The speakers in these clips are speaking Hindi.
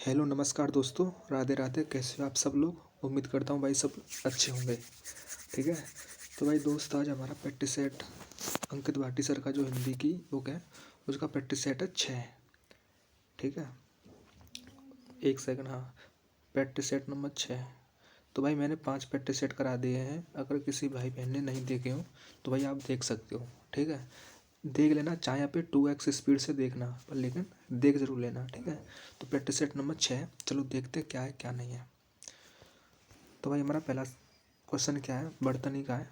हेलो नमस्कार दोस्तों, राधे राधे। कैसे हो आप सब लोग? उम्मीद करता हूँ भाई सब अच्छे होंगे। ठीक है। तो भाई दोस्त, आज हमारा प्रैक्टिस सेट अंकित भाटी सर का जो हिंदी की बुक है उसका प्रैक्टिस सेट है 6। ठीक है, एक सेकंड। हाँ, प्रैक्टिस सेट नंबर 6। तो भाई मैंने 5 प्रैक्टिस सेट करा दिए हैं। अगर किसी भाई बहन ने नहीं देखे हो तो भाई आप देख सकते हो। ठीक है, देख लेना, चाहे यहाँ पे 2x स्पीड से देखना, पर लेकिन देख जरूर लेना। ठीक है। तो प्रैक्टिस सेट नंबर 6, चलो देखते क्या है क्या नहीं है। तो भाई हमारा पहला क्वेश्चन क्या है, बर्तनी का है।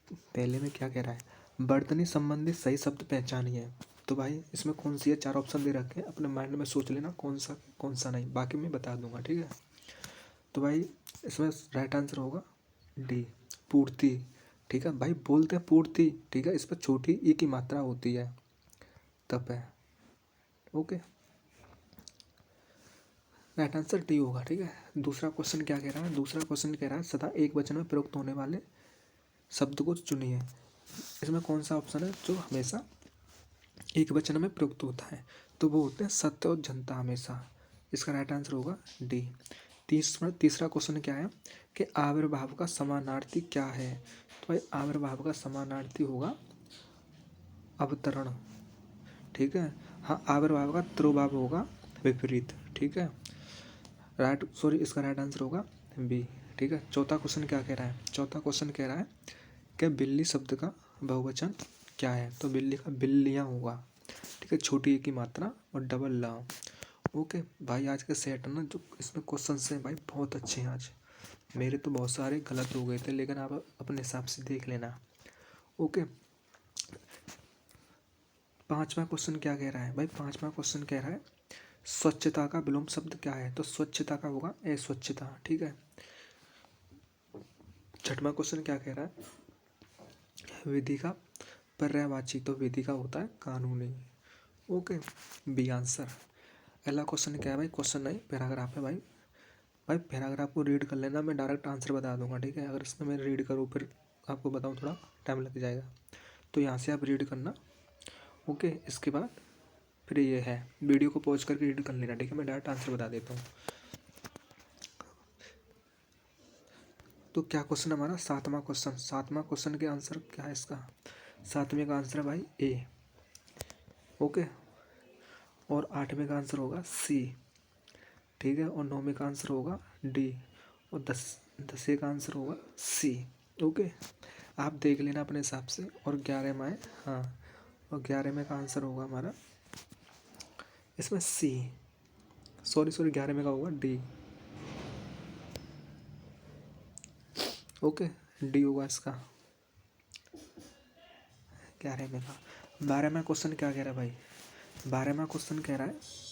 पहले में क्या कह रहा है, बर्तनी संबंधित सही शब्द पहचानिए। तो भाई इसमें कौन सी है, 4 ऑप्शन दे रखे हैं, अपने माइंड में सोच लेना कौन सा नहीं, बाकी मैं बता दूंगा। ठीक है। तो भाई इसमें राइट आंसर होगा डी, पूर्ति। ठीक है भाई, बोलते हैं पूर्ति। ठीक है, इस पर छोटी ई की मात्रा होती है तब है। ओके, राइट आंसर डी होगा। ठीक है। दूसरा क्वेश्चन क्या कह रहा है, दूसरा क्वेश्चन कह रहा है सदा एक वचन में प्रयुक्त होने वाले शब्द को चुनिए। इसमें कौन सा ऑप्शन है जो हमेशा एक वचन में प्रयुक्त होता है? तो वो होते हैं सत्य और जनता हमेशा। इसका राइट आंसर होगा डी। तीसरा क्वेश्चन क्या है कि आविर्भाव का समानार्थी क्या है? तो भाई आविर्भाव का समानार्थी होगा अवतरण। ठीक है। हाँ, आविर्भाव का तिरोभाव होगा विपरीत। ठीक है, इसका राइट आंसर होगा बी। ठीक है। चौथा क्वेश्चन क्या कह रहा है, चौथा क्वेश्चन कह रहा है कि बिल्ली शब्द का बहुवचन क्या है? तो बिल्ली का बिल्लियाँ होगा। ठीक है, छोटी ए की मात्रा और डबल ला। ओके भाई, आज के सेट ना जो इसमें क्वेश्चन हैं भाई बहुत अच्छे हैं आज। मेरे तो बहुत सारे गलत हो गए थे, लेकिन आप अपने हिसाब से देख लेना। ओके, पांचवा क्वेश्चन क्या कह रहा है भाई, पांचवा क्वेश्चन कह रहा है स्वच्छता का विलोम शब्द क्या है? तो स्वच्छता का होगा अस्वच्छता। ठीक है। छठवां क्वेश्चन क्या कह रहा है, विधि का पर्यायवाची। तो विधि का होता है कानूनी। Okay, B answer. अगला क्वेश्चन क्या है भाई, क्वेश्चन नहीं पैराग्राफ है भाई। भाई पैराग्राफ को रीड कर लेना, मैं डायरेक्ट आंसर बता दूंगा। ठीक है, अगर इसमें मैं रीड करूँ फिर आपको बताऊँ थोड़ा टाइम लग जाएगा, तो यहाँ से आप रीड करना। ओके, इसके बाद फिर ये है, वीडियो को पॉज करके रीड कर लेना। ठीक है, मैं डायरेक्ट आंसर बता देता हूँ। तो क्या क्वेश्चन हमारा सातवां क्वेश्चन, सातवां क्वेश्चन के आंसर क्या है इसका? सातवें का आंसर है भाई ए। ओके, और आठवें का आंसर होगा सी। ठीक है, और नौवें का आंसर होगा डी, और दसवें का आंसर होगा सी। ओके, आप देख लेना अपने हिसाब से। और 11वां है, हाँ, और 11वें का आंसर होगा हमारा इसमें सी। सॉरी 11वें का होगा डी। ओके, डी होगा इसका 11वें का। 12वां क्वेश्चन क्या कह रहा है भाई, 12वां क्वेश्चन कह रहा है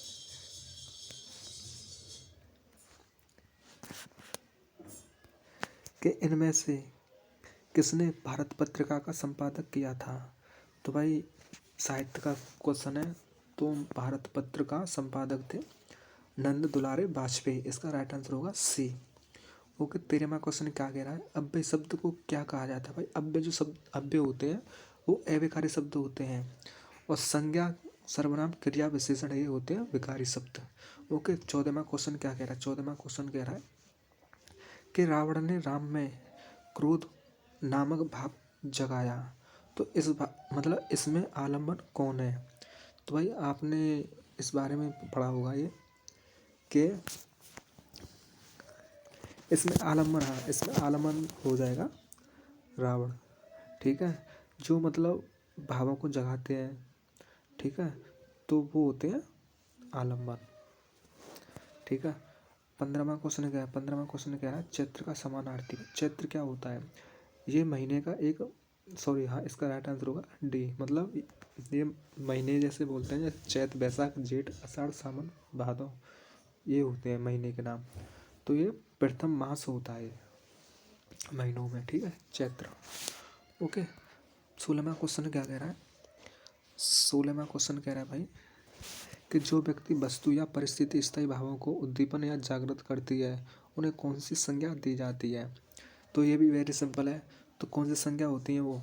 कि इनमें से किसने भारत पत्रिका का संपादक किया था? तो भाई साहित्य का क्वेश्चन है, तो भारत पत्र का संपादक थे नंद दुलारे वाजपेयी। इसका राइट आंसर होगा सी। ओके, 13वां क्वेश्चन क्या कह रहा है, अव्यय शब्द को क्या कहा जाता है? भाई अव्यय जो शब्द अव्यय होते हैं वो अव्ययकारी शब्द होते हैं, और संज्ञा सर्वनाम क्रिया विशेषण ये होते हैं विकारी शब्द। ओके, 14वां क्वेश्चन क्या कह रहा है, 14वां क्वेश्चन कह रहा है कि रावण ने राम में क्रोध नामक भाव जगाया। तो मतलब इसमें आलम्बन कौन है? तो भाई आपने इस बारे में पढ़ा होगा ये कि इसमें आलम्बन, हाँ इसमें आलम्बन हो जाएगा रावण। ठीक है, जो मतलब भावों को जगाते हैं। ठीक है, तो वो होते हैं आलम्बन। ठीक है। 15वां क्वेश्चन क्या है, 15वां क्वेश्चन क्या है, चैत्र का समानार्थी। चैत्र क्या होता है? ये महीने का एक, सॉरी हाँ, इसका राइट आंसर होगा डी। मतलब ये महीने जैसे बोलते हैं, जैसे चैत बैसाख जेठ आषाढ़ सावन भादौ, ये होते हैं महीने के नाम। तो ये प्रथम मास होता है महीनों में। ठीक है, चैत्र। ओके, 16वां क्वेश्चन क्या कह रहा है, 16वां क्वेश्चन कह रहा है भाई कि जो व्यक्ति वस्तु या परिस्थिति स्थायी भावों को उद्दीपन या जागृत करती है उन्हें कौन सी संज्ञा दी जाती है? तो ये भी वेरी सिंपल है। तो कौन सी संज्ञा होती हैं वो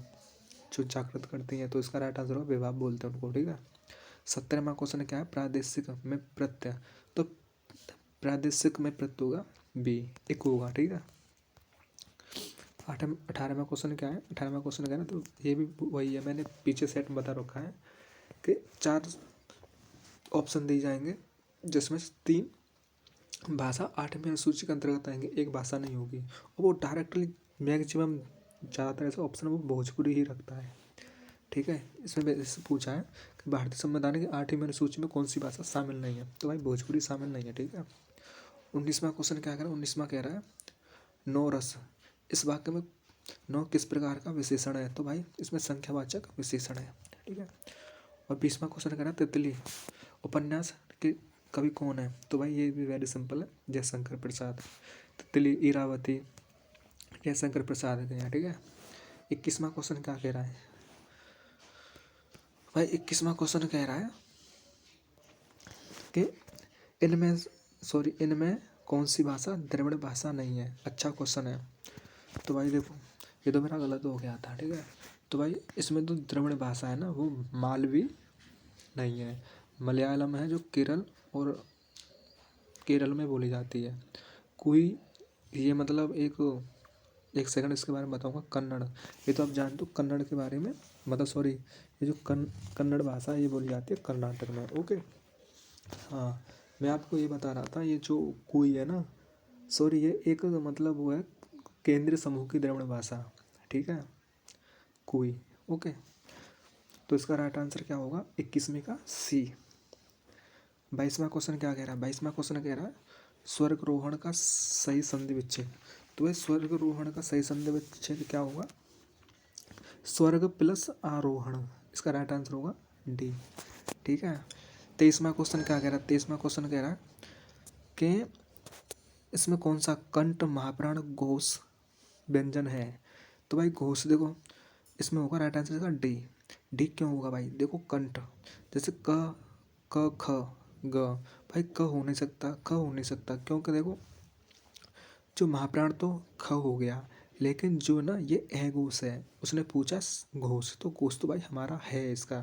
जो जागृत करती हैं? तो इसका राइट आंसर होगा विभाव बोलते हैं उनको। ठीक है, 17वां क्वेश्चन क्या है, प्रादेशिक में प्रत्यय, तो प्रादेशिक में प्रत्यय होगा बी, एक होगा, ठीक है। 18वां क्वेश्चन क्या है, 18वां क्वेश्चन क्या है, तो ये भी वही है, मैंने पीछे सेट बता रखा है कि 4 ऑप्शन दिए जाएंगे जिसमें से 3 भाषा 8वीं अनुसूची के अंतर्गत आएंगे, एक भाषा नहीं होगी, और वो डायरेक्टली मैक्सिमम ज़्यादातर ऐसा ऑप्शन वो भोजपुरी ही रखता है, ठीक है। इसमें इससे पूछा है कि भारतीय संविधान की 8वीं अनुसूची में कौन सी भाषा शामिल नहीं है, तो भाई भोजपुरी शामिल नहीं है, ठीक है। 19वां क्वेश्चन क्या कह रहा है, 19वां कह रहा है नौ रस, इस वाक्य में नौ किस प्रकार का विशेषण है, तो भाई इसमें संख्यावाचक विशेषण है, ठीक है। और 20वां क्वेश्चन कह रहा है तितली उपन्यास के कवि कौन है, तो भाई ये भी वेरी सिंपल है, जयशंकर प्रसाद। तितली, इरावती, जयशंकर प्रसाद के यहाँ, ठीक है। 21वां क्वेश्चन क्या कह रहा है भाई, 21वां क्वेश्चन कह रहा है कि इनमें कौन सी भाषा द्रविड़ भाषा नहीं है, अच्छा क्वेश्चन है। तो भाई देखो ये तो मेरा गलत हो गया था, ठीक है। तो भाई इसमें तो द्रविड़ भाषा है ना, वो मालवी नहीं है, मलयालम है जो केरल में बोली जाती है। कोई ये मतलब एक सेकंड इसके बारे में बताऊंगा, कन्नड़, ये तो आप जानते हो कन्नड़ के बारे में, मतलब सॉरी ये जो कन्नड़ भाषा ये बोली जाती है कर्नाटक में, ओके। हाँ मैं आपको ये बता रहा था, ये जो कोई है ना, सॉरी ये एक मतलब वो है केंद्रीय समूह की द्रविड़ भाषा, ठीक है, कोई, ओके। तो इसका राइट आंसर क्या होगा, 21वीं का सी। 22वां क्वेश्चन क्या कह रहा है, 22वां क्वेश्चन कह रहा है स्वर्गरोहण का सही संधि विच्छेद, तो वह स्वर्गरोहण का सही संधि विच्छेद क्या होगा, स्वर्ग प्लस आरोहण, इसका राइट आंसर होगा डी, ठीक है। 23वां क्वेश्चन क्या कह रहा है, 23वां क्वेश्चन कह रहा है कि इसमें कौन सा कंठ महाप्राण घोष व्यंजन है, तो भाई घोष देखो इसमें होगा राइट आंसर का डी। डी क्यों होगा भाई, देखो कंठ, जैसे क ख ग, भाई क हो नहीं सकता, ख हो नहीं सकता, क्योंकि देखो जो महाप्राण तो ख हो गया, लेकिन जो ना ये है घोष है, उसने पूछा घोष, तो घोष तो भाई हमारा है इसका,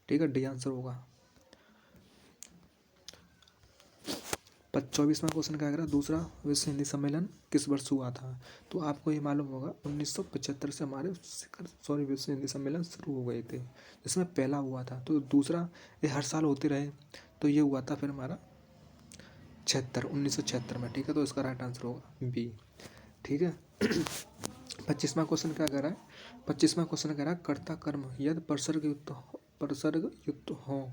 ठीक है, डी आंसर होगा। 24वां क्वेश्चन क्या कह रहा है, दूसरा विश्व हिंदी सम्मेलन किस वर्ष हुआ था, तो आपको ये मालूम होगा 1975 से हमारे विश्व हिंदी सम्मेलन शुरू हो गए थे, जिसमें पहला हुआ था, तो दूसरा ये हर साल होते रहे, तो ये हुआ था फिर हमारा 1976 में, ठीक है। तो इसका राइट आंसर होगा बी, ठीक है। 25वां क्वेश्चन क्या कह रहा है, 25वां क्वेश्चन कह रहा है कर्ता कर्म यदि परसर्ग युक्त हो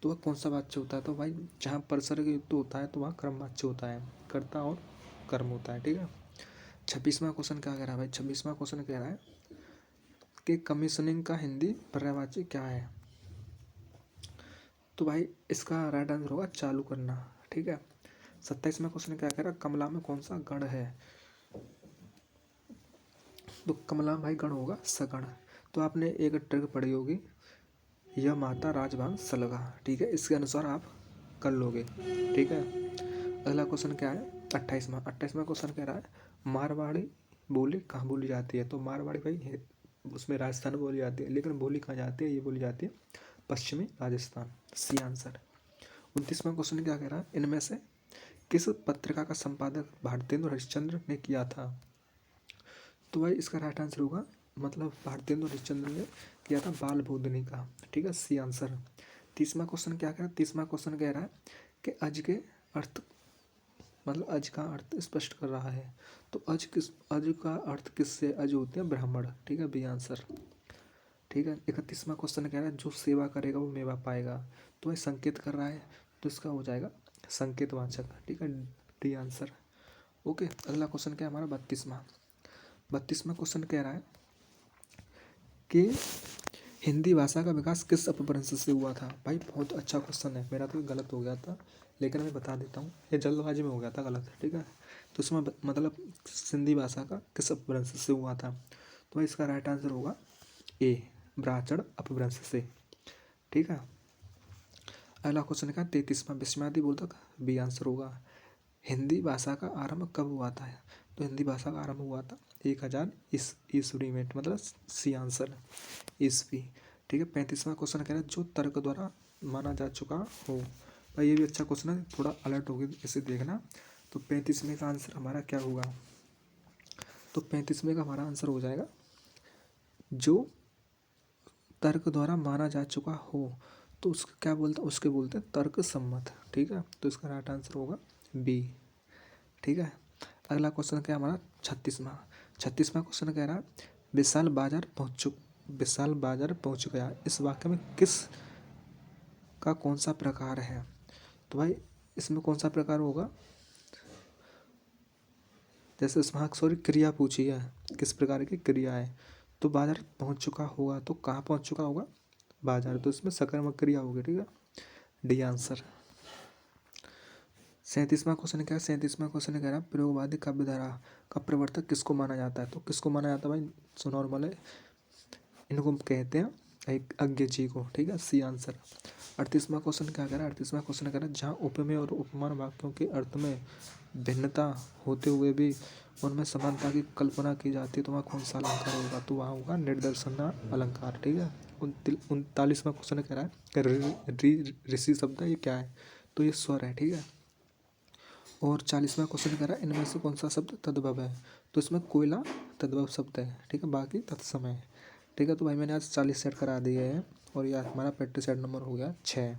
तो वह कौन सा वाच्य होता है, तो भाई जहाँ परसर्ग युक्त होता है तो वहाँ कर्म वाच्य होता है, कर्ता और कर्म होता है, ठीक है। 26वां क्वेश्चन क्या कह रहा है भाई, 26वां क्वेश्चन कह रहा है कि कमीशनिंग का हिंदी पर्यायवाची क्या है, तो भाई इसका राइट आंसर होगा चालू करना, ठीक है। 27वां क्वेश्चन क्या कह रहा है कमला में कौन सा गण है, तो कमला भाई गण होगा सगण, तो आपने एक ट्रिक पढ़ी होगी, यह माता राजभान सलगा, ठीक है, इसके अनुसार आप कर लोगे, ठीक है। अगला क्वेश्चन क्या है 28वां क्वेश्चन कह रहा है मारवाड़ी बोली कहाँ बोली जाती है, तो मारवाड़ी भाई उसमें राजस्थान बोली जाती है, लेकिन बोली कहाँ जाती है, ये बोली जाती है पश्चिमी राजस्थान, सी आंसर। 29वां क्वेश्चन क्या कह रहा है इनमें से किस पत्रिका का संपादक भारतेंदु हरिश्चंद्र ने किया था, तो भाई इसका राइट आंसर होगा मतलब भारतेंदु हरिश्चंद्र ने किया था बाल बोधनी का, ठीक है, सी आंसर। 30वां क्वेश्चन क्या कह रहा है, 30वां क्वेश्चन कह रहा है कि अज के अर्थ मतलब अज का अर्थ स्पष्ट कर रहा है, तो अज का अर्थ किससे अज होते हैं ब्राह्मण, ठीक है, बी आंसर, ठीक है। 31वां क्वेश्चन कह रहा है जो सेवा करेगा वो मेवा पाएगा, तो भाई संकेत कर रहा है, तो इसका हो जाएगा संकेतवाचक, ठीक है, डी आंसर, ओके। अगला क्वेश्चन क्या है हमारा 32वां क्वेश्चन कह रहा है कि हिंदी भाषा का विकास किस अपभ्रंश से हुआ था, भाई बहुत अच्छा क्वेश्चन है, मेरा तो गलत हो गया था, लेकिन मैं बता देता हूँ, ये जल्दबाजी में हो गया था गलत, ठीक है। तो इसमें मतलब सिंधी भाषा का किस अपभ्रंश से हुआ था, तो भाई इसका राइट आंसर होगा ए ब्राह्मण अपभ्रंश से, ठीक है। अगला क्वेश्चन का 33वां विस्मयादि बोधक, बी आंसर होगा। हिंदी भाषा का आरंभ कब हुआ था, तो हिंदी भाषा का आरंभ हुआ था 1000 ईस्वी में, मतलब सी आंसर ईस्वी, ठीक है। 35वां क्वेश्चन कह रहा है जो तर्क द्वारा माना जा चुका हो। भाई ये भी अच्छा क्वेश्चन है, थोड़ा अलर्ट होगी इसे देखना। तो 35वें का आंसर हमारा क्या होगा? तो 35वें का हमारा आंसर हो जाएगा जो तर्क द्वारा माना जा चुका हो, तो उसको क्या बोलते हैं? उसके बोलते हैं तर्क सम्मत। ठीक है, तो इसका राइट आंसर होगा बी। ठीक है, अगला क्वेश्चन क्या हमारा 36वां क्वेश्चन कह रहा है विशाल बाजार पहुंच गया, इस वाक्य में किस का कौन सा प्रकार है? तो भाई इसमें कौन सा प्रकार होगा? जैसे इसमें सॉरी क्रिया पूछी है, किस प्रकार की क्रिया है। तो बाजार पहुंच चुका होगा, तो कहाँ पहुंच चुका होगा? बाजार, तो इसमें सकर्मक क्रिया होगी। ठीक है, डी आंसर। 37वां क्वेश्चन क्या है? 37वां क्वेश्चन कह रहा है प्रयोगवादी काव्यधारा का प्रवर्तक किसको माना जाता है? तो किसको माना जाता है भाई? सो नॉर्मल है, इनको कहते हैं एक अज्ञ जी को। ठीक है, सी आंसर। 38वां क्वेश्चन क्या कह रहा है? 38वां क्वेश्चन कह रहा है जहाँ उपमेय और उपमान वाक्यों के अर्थ में भिन्नता होते हुए भी उनमें समानता की कल्पना की जाती है, तो वहाँ कौन सा अलंकार होगा? तो वहाँ होगा निर्दर्शन अलंकार। ठीक है, 39वां क्वेश्चन कह रहा है ऋषि शब्द है, ये क्या है? तो ये स्वर है। ठीक है, और 40वां क्वेश्चन कह रहा है इनमें से कौन सा शब्द तद्भव है? तो इसमें कोयला तद्भव शब्द है। ठीक है, बाकी तत्सम है। ठीक है, तो भाई मैंने आज 40 सेट करा दिए हैं और ये हमारा प्रैक्टिस सेट नंबर हो गया 6।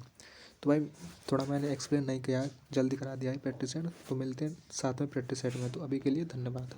तो भाई थोड़ा मैंने एक्सप्लेन नहीं किया, जल्दी करा दिया है प्रैक्टिस सेट। तो मिलते हैं साथ में प्रैक्टिस सेट में, तो अभी के लिए धन्यवाद।